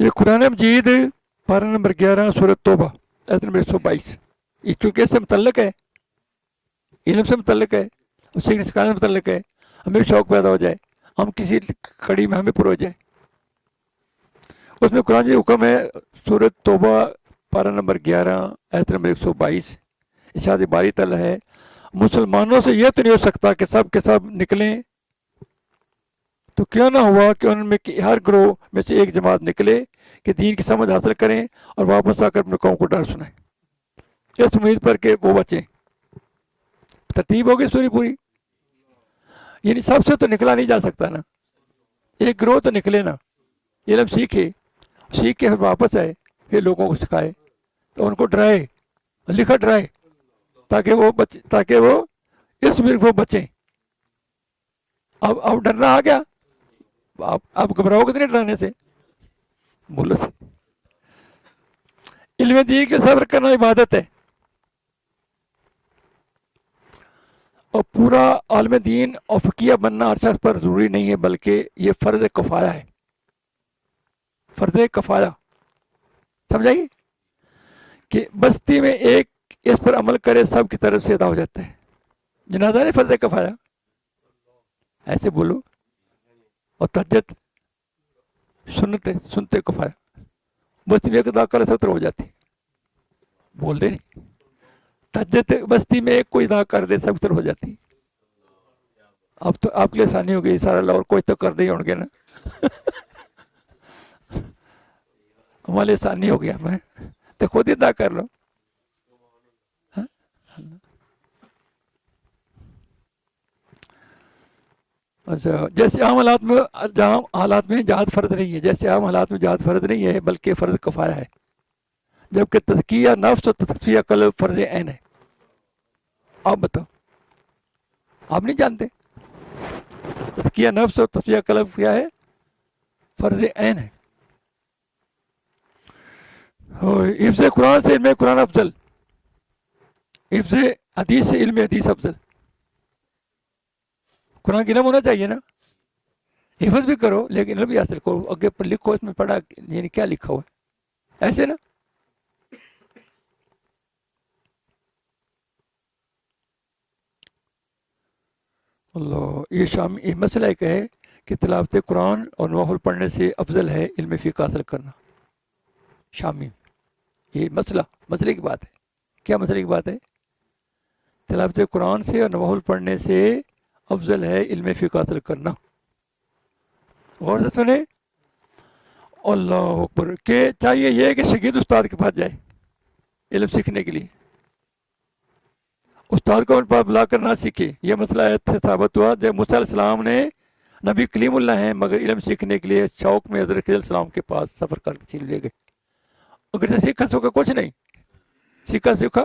یہ قرآن مجید پارہ نمبر 11 سورۃ توبہ آیت نمبر 122، یہ چونکہ اس سے متعلق ہے، علم سے متعلق ہے، اس سے سکھانے سے متعلق ہے، ہمیں بھی شوق پیدا ہو جائے، ہم کسی کڑی میں ہمیں پر ہو جائے۔ اس میں قرآن جی حکم ہے، سورۃ توبہ پارہ نمبر 11 آیت نمبر 122، ارشاد باری تعالیٰ ہے، مسلمانوں سے یہ تو نہیں ہو سکتا کہ سب کے سب نکلیں، تو کیوں نہ ہوا کہ ان میں ہر گروہ میں سے ایک جماعت نکلے کہ دین کی سمجھ حاصل کریں اور واپس آ کر اپنے قوم کو ڈر سنائیں، اس امید پر کہ وہ بچیں۔ ترتیب ہوگی سوری پوری، یعنی سب سے تو نکلا نہیں جا سکتا نا، ایک گروہ تو نکلے نا، علم سیکھے، سیکھ کے پھر واپس آئے، پھر لوگوں کو سکھائے، تو ان کو ڈرائے، لکھا ڈرائے، تاکہ وہ اس میں وہ بچیں۔ اب ڈرنا آ گیا، اب گھبراؤ کتنے ڈرانے سے، بولو سے۔ علم دین کے صبر کرنا عبادت ہے، اور پورا عالم دین اور فقیہ بننا ہر شخص پر ضروری نہیں ہے، بلکہ یہ فرض کفایہ ہے، فرض کفایہ، سمجھائیے کہ بستی میں ایک اس پر عمل کرے سب کی طرف سے ادا ہو جاتا ہے، جنازہ نہیں فرض کفایہ، ایسے بولو، اور تہجد سنتے سنتے کفایہ، بستی میں ایک ادا کرے سب طرف ہو جاتی، بول دے نہیں، تہجد بستی میں ایک کوئی ادا کر دے سب طرف ہو جاتی۔ اب تو آپ کے لیے آسانی ہو گئی سارا اللہ، اور کوئی تو کر دے ہوں گے نا ہمارے لیے آسانی ہو گیا، میں تو خود ہی ادا کر لو۔ اچھا، جیسے عام حالات میں جہاد فرض نہیں ہے، جیسے عام حالات میں جہاد فرض نہیں ہے بلکہ فرض کفایہ ہے، جبکہ تزکیہ نفس اور تصفیہ قلب فرض عین ہے۔ آپ بتاؤ، آپ نہیں جانتے تزکیہ نفس اور تصفیہ قلب کیا ہے؟ فرض عین ہے۔ حفظ قرآن سے علم قرآن افضل، حفظ حدیث سے علم حدیث افضل۔ قرآن کی علم ہونا چاہیے نا، حفظ بھی کرو لیکن علم بھی حاصل کرو، آگے پر لکھو اس میں پڑھا یعنی کیا لکھا ہوا ہے، ایسے نا۔ اللہ، یہ مسئلہ ایک ہے کہ تلاوت قرآن اور نوافل پڑھنے سے افضل ہے علم فقہ حاصل کرنا، شامی، یہ مسئلے کی بات ہے۔ کیا مسئلے کی بات ہے؟ تلاوت قرآن سے اور نوافل پڑھنے سے افضل ہے علم فقہ حاصل کرنا۔ غور سے سنیں، اللہ اکبر، کہ چاہیے یہ کہ شاگرد استاد کے پاس جائے علم سیکھنے کے لیے، استاد کو ان پر بلا کر نہ سیکھے۔ یہ مسئلہ آیت سے ثابت ہوا جب موسیٰ علیہ السلام نے، نبی کلیم اللہ ہیں مگر علم سیکھنے کے لیے شوق میں حضرت خضر علیہ السلام کے پاس سفر کر کے لے گئے، اگر سے سیکھا سوکھا کچھ نہیں، سیکھا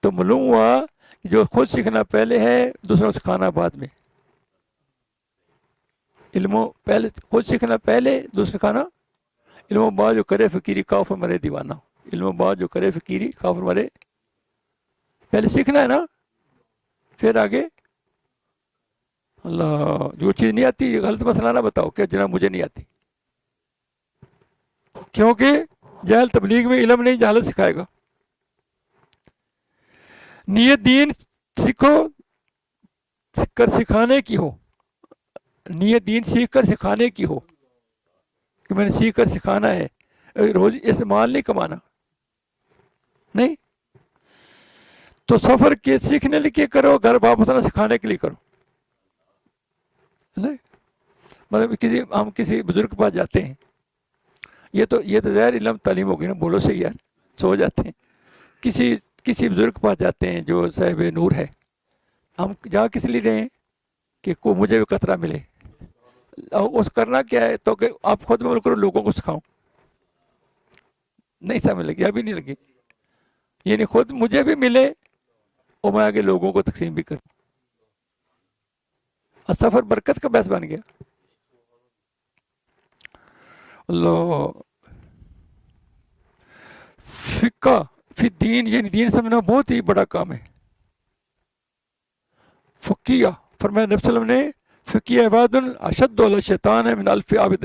تو معلوم ہوا کہ جو خود سیکھنا پہلے ہے دوسروں کو سکھانا بعد میں، پہلے خود سیکھنا پہلے دوسرے سکھانا، علم بعد جو کرے فقیری کافر مرے دیوانہ، علم بعد جو کرے فقیری کافر مرے، پہلے سیکھنا ہے نا، پھر آگے۔ اللہ، جو چیز نہیں آتی غلط مسئلہ نہ بتاؤ کہ جناب مجھے نہیں آتی، کیونکہ جہل تبلیغ میں علم نہیں جہالت سکھائے گا۔ نیت دین سیکھو سیکھ کر سکھانے کی ہو، نیت دین سیکھ کر سکھانے کی ہو کہ میں نے سیکھ کر سکھانا ہے، روز اس مال نہیں کمانا، نہیں تو سفر کے سیکھنے لیے کرو، گھر واپس آنا سکھانے کے لیے کرو، نہیں مطلب ہم کسی بزرگ کے پاس جاتے ہیں، یہ تو ظاہر علم تعلیم ہوگی نا، بولو سے یار سو جاتے ہیں، کسی بزرگ کے پاس جاتے ہیں جو صاحب نور ہے، ہم جہاں کس لیے رہے ہیں کہ مجھے بھی قطرہ ملے، اس کرنا کیا ہے تو کہ آپ خود عمل کرو لوگوں کو سکھاؤں، نہیں سمجھ لگی، ابھی نہیں لگی، یعنی خود مجھے بھی ملے اور میں آگے لوگوں کو تقسیم بھی کروں، اور سفر برکت کا باعث بن گیا۔ اللہ، فقہ فی دین، یعنی دین سمجھنا بہت ہی بڑا کام ہے۔ فرمایا نبی صلی اللہ علیہ وسلم نے، فقیہ عباد اشد علی الشیطان من الف عابد،